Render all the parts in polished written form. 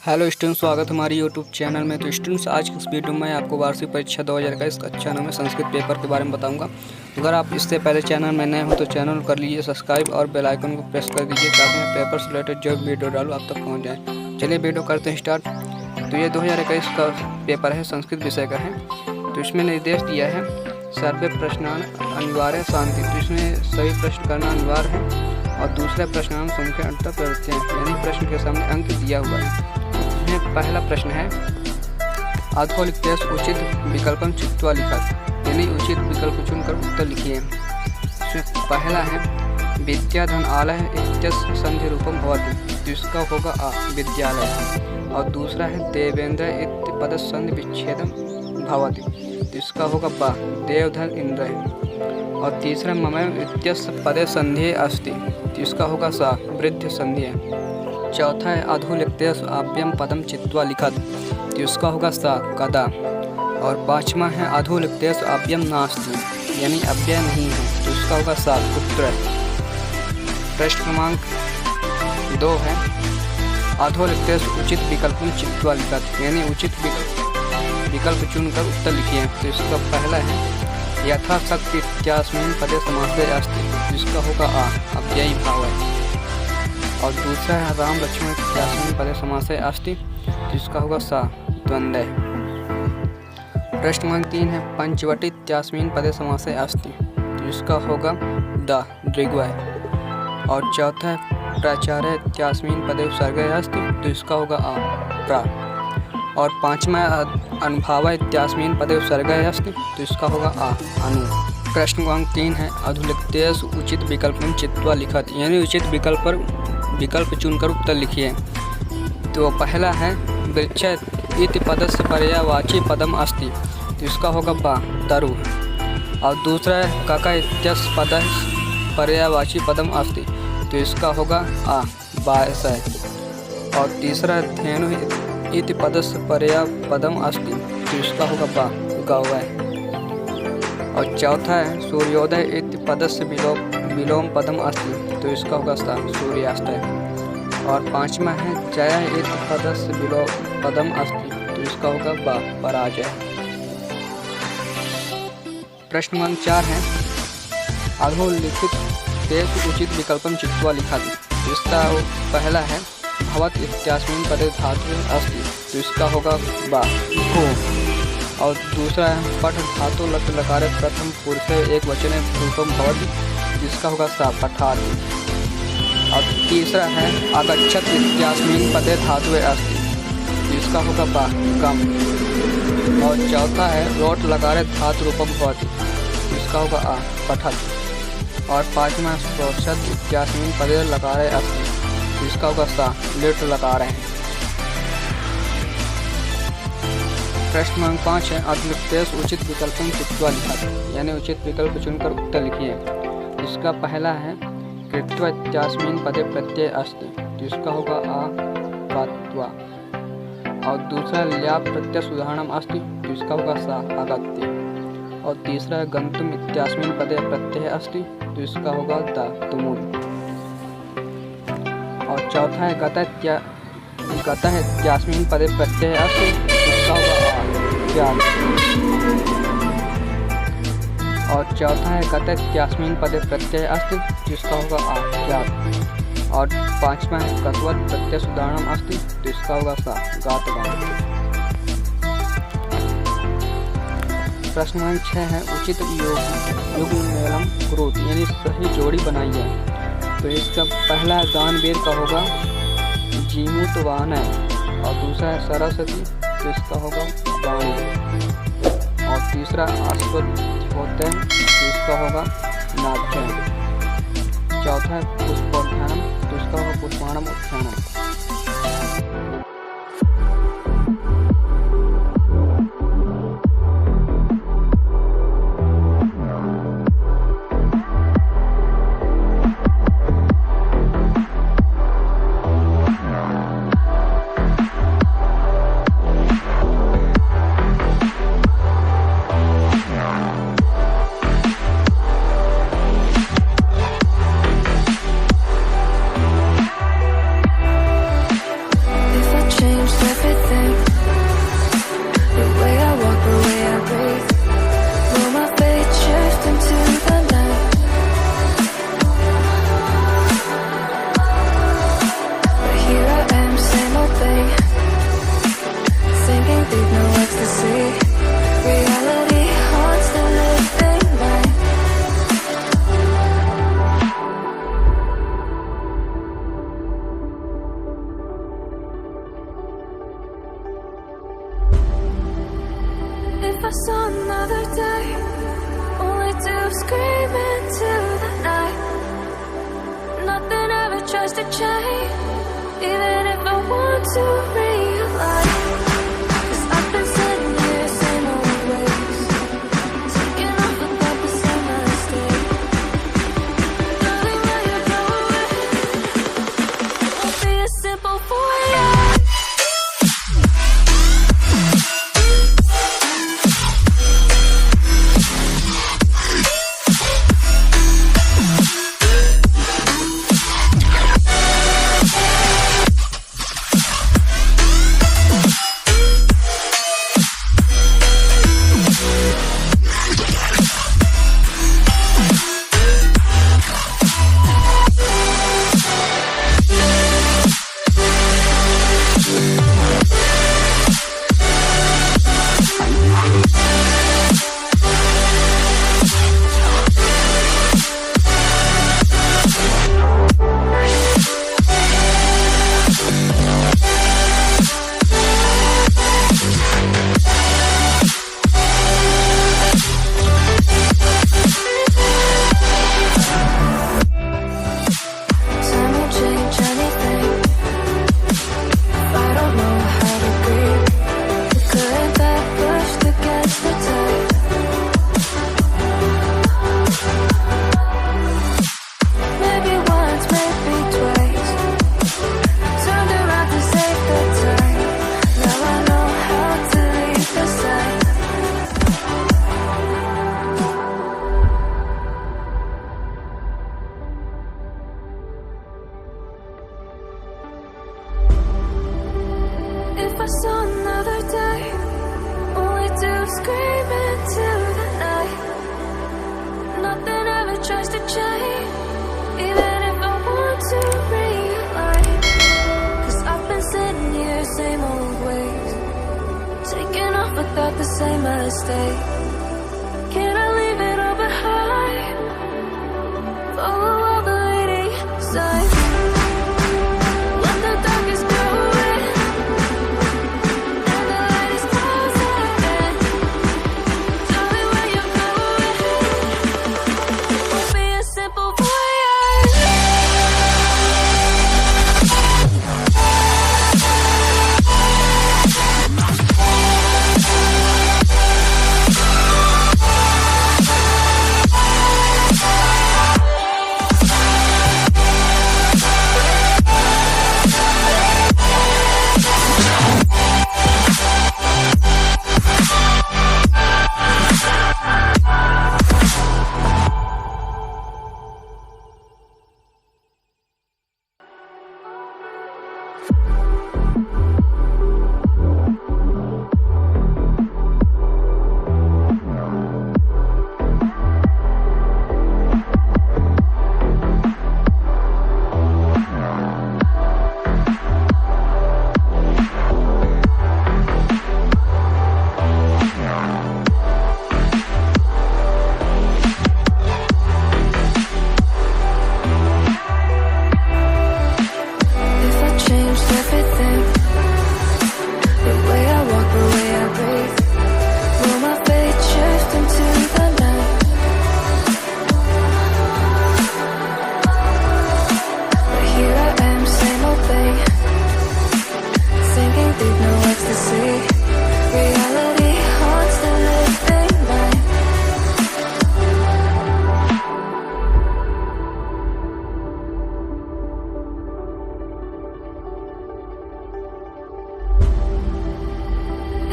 Hello students, स्वागत हमारी YouTube channel में। तो स्टूडेंट्स, आज की इस वीडियो में आपको वार्षिक परीक्षा 2021 कक्षा 9 में संस्कृत पेपर के बारे में बताऊंगा। अगर आप इससे पहले चैनल में नए हो तो चैनल कर लीजिए सब्सक्राइब और बेल आइकन को प्रेस कर दीजिए ताकि मैं पेपर से रिलेटेड जो वीडियो डालूँ आप तक पहुँच जाए। चलिए वीडियो करते हैं स्टार्ट। तो ये 2021 का पेपर है, संस्कृत विषय का है। तो इसमें निर्देश दिया है सर्वे प्रश्नान अनिवार्य शांति। तो इसमें सभी प्रश्न करना अनिवार्य है। और दूसरा प्रश्नान संख्या अंतर प्रवृत्तियाँ, यानी प्रश्न के सामने अंक दिया हुआ है। इसमें पहला प्रश्न है अधोलिखितेषु उचित विकल्पम चित्वा लिखत, यानी उचित विकल्प चुनकर उत्तर लिखिए। इसमें पहला है विद्याधन आलय इत्यस्य संधि रूपम भवति, तो इसका होगा आ विद्यालय। और दूसरा है देवेंद्र इत्य पद संधि विच्छेदम भवति, तो इसका होगा बा देवधन इंद्र। और तीसरा ममैव इत्यस्य पदे संधि अस्ति, तो इसका होगा सा वृद्ध संधि है। चौथा है अधोलिखितेषु आव्ययम पदम चित्वा लिखत, तो इसका होगा सा कदा। और पांचवा है अधोलिखितेषु आव्ययम नास्ति, यानी अव्यय नहीं है, तो इसका होगा सा पुत्र। प्रश्न क्रमांक 2 है अधोलिखितेषु उचित विकल्पम चित्वा लिखत, यानी उचित विकल्प चुनकर उत्तर लिखिए। तो इसका पहला है यथाशक्ति इत्यास्मिन् पदे समासे अस्ति, जिसका होगा आ अव्ययी भाव है। और दूसरा है राम लक्ष्मण इत्यास्मिन् पदे समासे अस्ति, जिसका होगा सा द्वंद्व है। प्रश्न क्रमांक 3 है पंचवटी इत्यास्मिन् पदे समासे अस्ति, तो इसका होगा द द्विगु है। और चौथा है प्राचार्य इत्यास्मिन् पदे उपसर्गे अस्ति, तो इसका होगा आ प्रा। और पांचवा अनुभाव इत्यास्मिन् पदे उपसर्गे अस्ति, तो इसका होगा आ अनु। प्रश्न क्रमांक 3 है अधोलिखितेषु उचित विकल्पम चित्वा लिखत, यानी उचित विकल्प चुनकर उत्तर लिखिए। तो पहला है वृक्ष इति पदस्य पर्यायवाची पदम अस्ति, तो इसका होगा बा तरु। और दूसरा है काका इत्यस्य पदस्य पर्यायवाची पदम अस्ति, तो इसका होगा आ बायसय। और तीसरा है धेनु इति पदस्य पर्याय पदम अस्ति, तो इसका होगा बा गौवय। और चौथा है सूर्योदय इति पदस्य विलोम पदम अस्ति, तो इसका होगा सा सूर्यास्त। और पांचवा है जय इति पदस्य विलोम पदम अस्ति, तो इसका होगा बा पराजय। प्रश्न क्रमांक 4 है अधोलिखितेषु उचित विकल्पम चित्वा लिखत, इसका पहला है भवत इत्यास्मिन् पदे धातु अस्ति, तो इसका होगा बा को। और दूसरा है पठ धातु लट लकारे प्रथम पुरुषे एक वचने रूपम भवति, जिसका होगा सा पठार। और तीसरा है आगच्छत इत्यास्मिन् पदे धातुवे अस्ति, जिसका होगा बा कम। और चौथा है लोट लकारे धातु रूपम भवति, जिसका होगा आ पठत। और पांचवा है स्रोषत इत्यास्मिन् पदे लकारे अस्ति, जिसका होगा सा लिट लकार है। प्रश्न क्रमांक 5 है अधोलिखितेषु उचित विकल्पम चित्वा लिखत, यानी उचित विकल्प चुनकर उत्तर लिखिए। इसका पहला है कृत्वा इत्यास्मिन् पदे प्रत्यय अस्ति, तो इसका होगा आ पात्वा। और दूसरा ल्या प्रत्यय उदाहरणम अस्ति, तो इसका होगा सा अगत्य। और तीसरा है गंतुम इत्यास्मिन् पदे प्रत्यय अस्ति, तो इसका होगा दा तुमुल। और चौथा है गतः इत्यास्मिन् पदे प्रत्यय अस्ति, इसका होगा ज्ञान। और चौथा है गतः इत्यास्मिन् पदे प्रत्यय अस्ति, जिसका होगा आ ज्ञात। और पांचवा है कस्वत् प्रत्यय उदाहरणम अस्ति, तो इसका होगा सा गातवान। प्रश्न क्रमांक 6 है उचित युग्ममेलम कुरुत, यानी सही जोड़ी बनाइए। तो इसका पहला दानवीर का होगा जीमूतवान है। और दूसरा है सरस्वती, तो इसका होगा वाणी। और तीसरा अश्वत्थ होते हैं, तो इसका होगा नाट्यम। चौथा है पुष्पोद्यानम, तो इसका होगा पुष्पाणम उद्यानम। If I saw another day, only to scream into the night. Nothing ever tries to change, even if I want to realize. 'Cause I've been sitting here, same old ways, taking off without the same mistake. Darling, where you going? Won't be as simple for you. If I saw another day, only to scream into the night. Nothing ever tries to change, even if I want to realize. 'Cause I've been sitting here, same old ways, taking off without the same mistake. Can I leave it all behind? Follow all the leading signs. Let the darkness go in, and the light is closing in. Darling, where you going? Won't be as simple for you.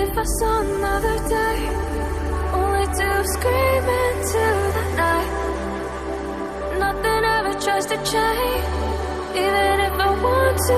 If I saw another day, only to scream into the night. Nothing ever tries to change, even if I want to